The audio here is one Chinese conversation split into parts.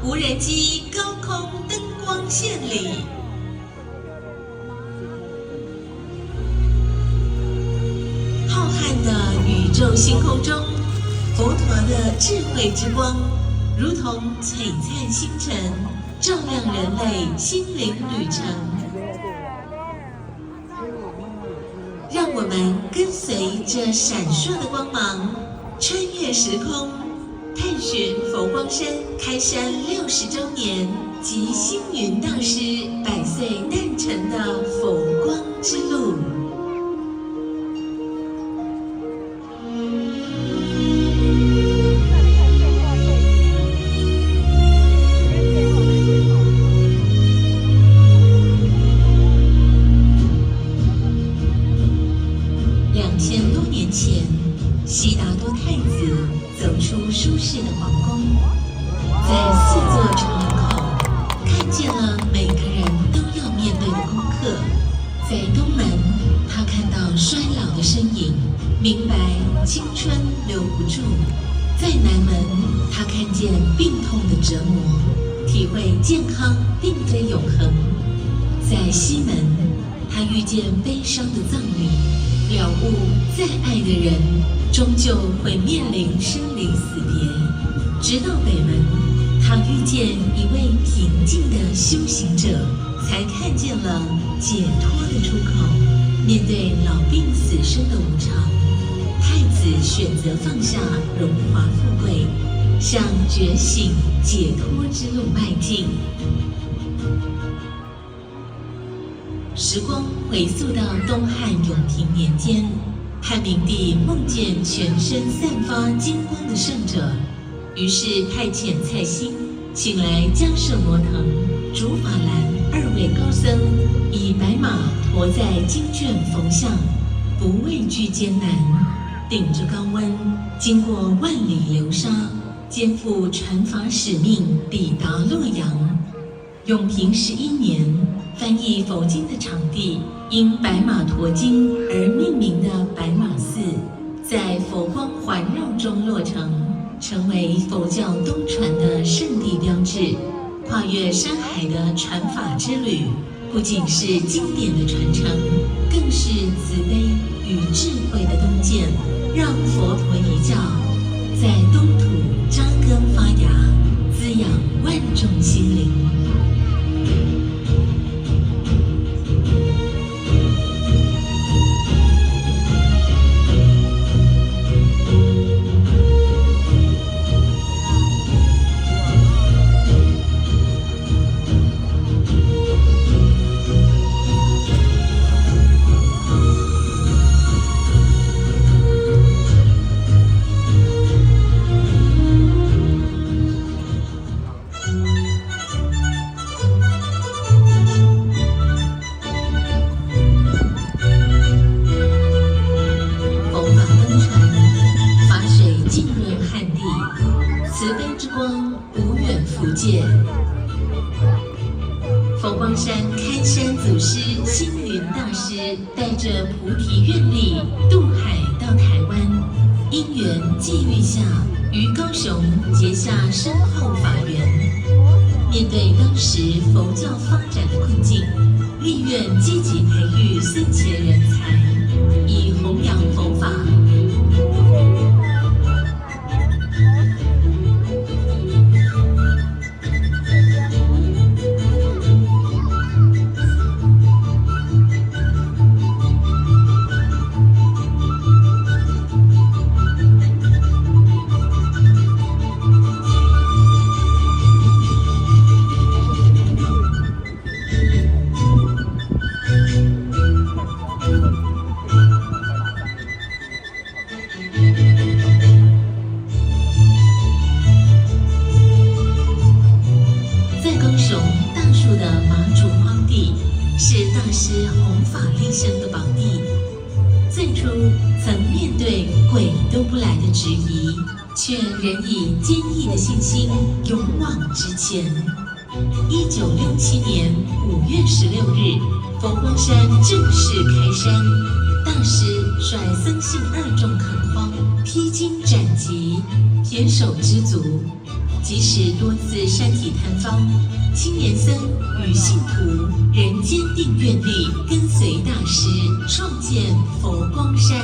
无人机高空灯光线里，浩瀚的宇宙星空中，佛陀的智慧之光，如同璀璨星辰，照亮人类心灵旅程。让我们跟随这闪烁的光芒，穿越时空，探寻佛光山开山60周年及星云大师100岁诞辰的佛光之路。2000多年前，悉达多太子走出舒适的皇宫，在4座城门口看见了每个人都要面对的功课。在东门，他看到衰老的身影，明白青春留不住；在南门，他看见病痛的折磨，体会健康并非永恒；在西门，他遇见悲伤的葬礼，了悟再爱的人终究会面临生离死别。直到北门，他遇见一位平静的修行者，才看见了解脱的出口。面对老病死生的无常，太子选择放下荣华富贵，向觉醒解脱之路迈进。时光回溯到东汉永平年间，汉明帝梦见全身散发金光的圣者，于是派遣蔡兴请来迦摄罗腾、竺法兰2位高僧，以白马驮在经卷缝下，不畏惧艰难，顶着高温，经过万里流沙，肩负传法使命，抵达洛阳。永平11年，翻译佛经的场地因白马驮经而命名的白马寺，在佛光环绕中落成，成为佛教东传的圣地标志。跨越山海的传法之旅，不仅是经典的传承，更是慈悲与智慧的洞见，让佛陀遗教在东土扎根发芽，滋养万众心灵。慈悲之光无远弗届。佛光山开山祖师星云大师带着菩提愿力渡海到台湾，因缘际遇下，于高雄结下深厚法缘。面对当时佛教发展的困境，立愿积极培育僧伽人才，以弘扬佛法。是大师弘法立生的宝地。最初曾面对鬼都不来的质疑，却仍以坚毅的信心勇往直前。1967年5月16日，佛光山正式开山，大师率僧信2众垦荒，披荆斩棘，坚守知足。即使多次山体坍方，青年僧与信徒仍坚定愿力，跟随大师创建佛光山。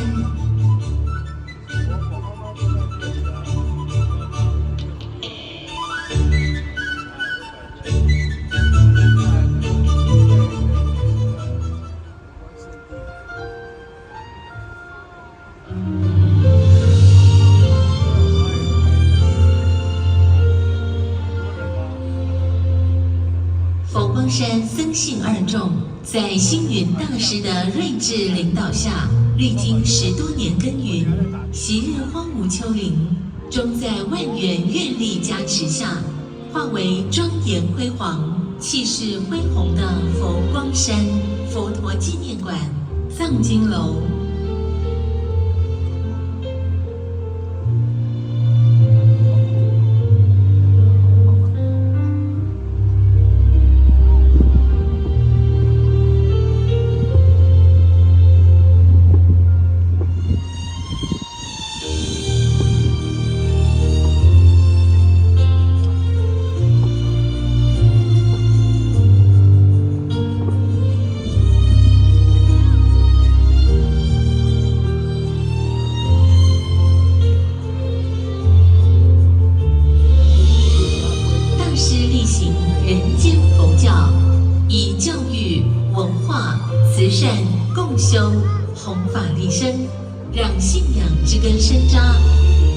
佛光山僧信二众在星云大师的睿智领导下，历经10多年耕耘，昔日荒芜丘陵，终在万缘愿力加持下，化为庄严辉煌、气势恢宏的佛光山佛陀纪念馆藏经楼。以教育、文化、慈善共修，弘法利生，让信仰之根深扎，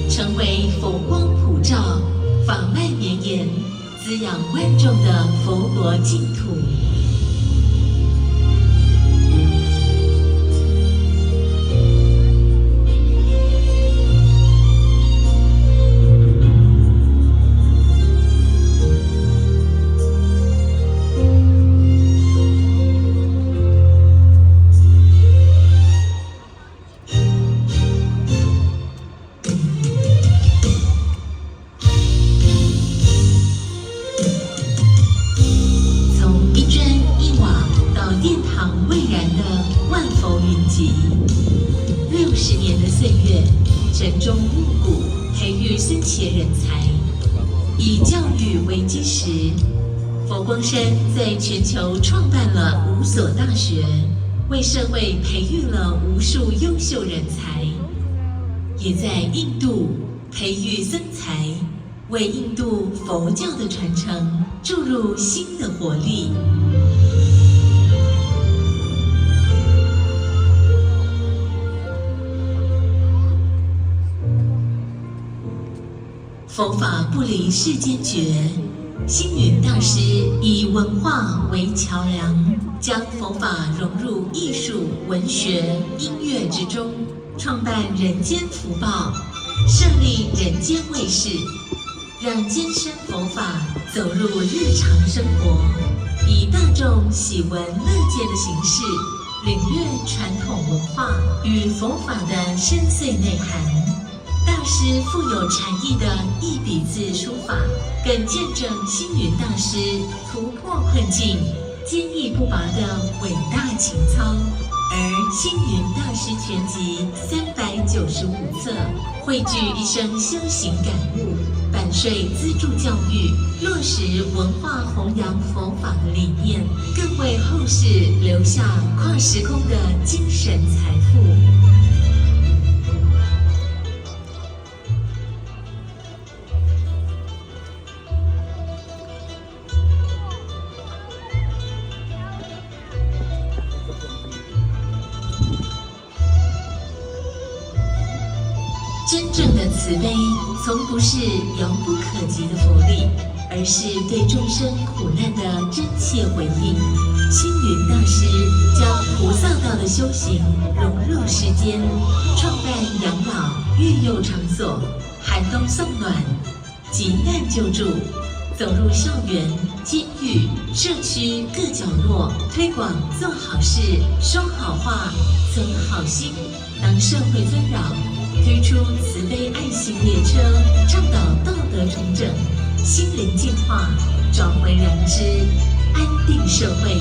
成为佛光普照、法脉绵延、滋养万众的佛国净土。60年的岁月，晨钟暮鼓，培育僧伽人才。以教育为基石，佛光山在全球创办了5所大学，为社会培育了无数优秀人才，也在印度培育僧才，为印度佛教的传承注入新的活力。佛法不离世间觉，星云大师以文化为桥梁，将佛法融入艺术、文学、音乐之中，创办人间福报，设立人间卫视，让艰深佛法走入日常生活，以大众喜闻乐见的形式，领略传统文化与佛法的深邃内涵。大师富有禅意的一笔字书法，更见证星云大师突破困境、坚毅不拔的伟大情操。而《星云大师全集》395册，汇聚一生修行感悟，版税资助教育，落实文化弘扬佛法的理念，更为后世留下跨时空的精神财富。真正的慈悲，从不是遥不可及的佛力，而是对众生苦难的真切回应。星云大师将菩萨道的修行融入世间，创办养老育幼场所，寒冬送暖，急难救助，走入校园、监狱、社区各角落，推广做好事、说好话、存好心。当社会纷扰，推出慈悲爱心列车，倡导道德重整、心灵净化，找回良知，安定社会。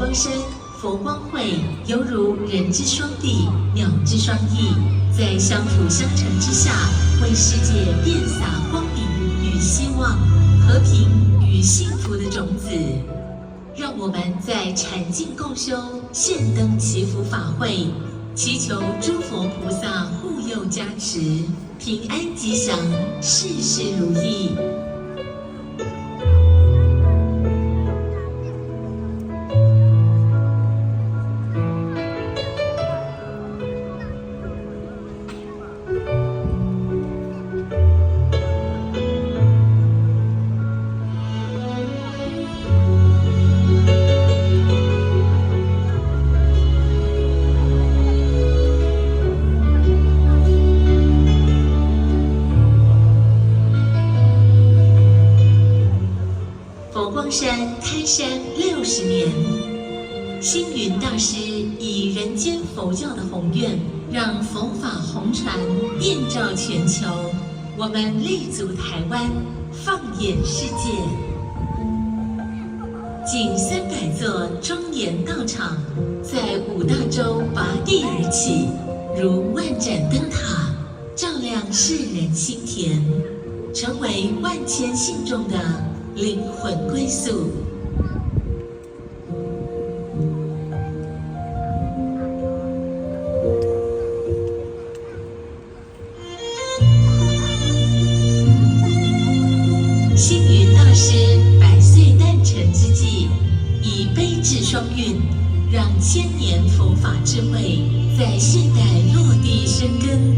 光山佛光会犹如人之双臂、鸟之双翼，在乡土乡城之下，为世界遍洒光明与希望、和平与幸福的种子。让我们在禅净共修、献灯祈福法会，祈求诸佛菩萨护佑加持，平安吉祥，事事如意。佛光山开山60年，星云大师以人间佛教的宏愿，让佛法红传，遍照全球。我们立足台湾，放眼世界。近300座庄严道场，在5大洲拔地而起，如万盏灯塔，照亮世人心田，成为万千信众的灵魂归宿。星云大师100岁诞辰之际，以悲智双运，让千年佛法智慧在现代落地生根，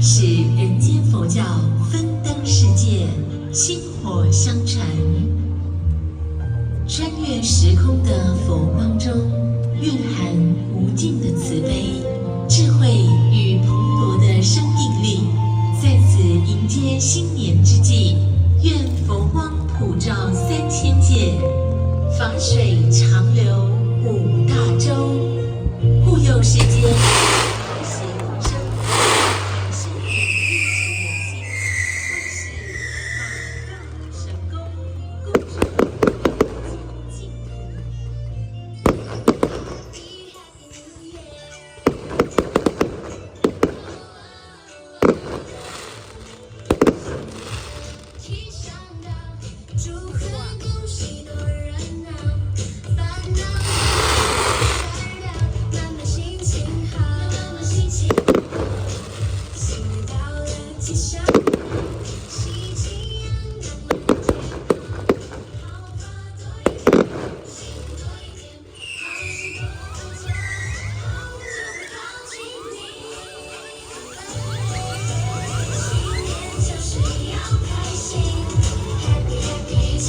使人间佛教分灯世界，薪火相传。穿越时空的佛光中，蕴含无尽的慈悲、智慧与蓬勃的生命力。在此迎接新年之际，愿佛光普照3000界，法水长流5大洲，护佑世间和谐共生，感生与一起人心，为使法更神功，共成净土。祝贺恭喜多热闹，烦恼甩掉，慢慢心情好，慢慢心情新年到了，吉祥，喜气洋洋，满天好话多一点，心多一点，好事多做，好运就会靠近你。新年就是要开心。Happy happy 一切。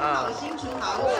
好，新竹好。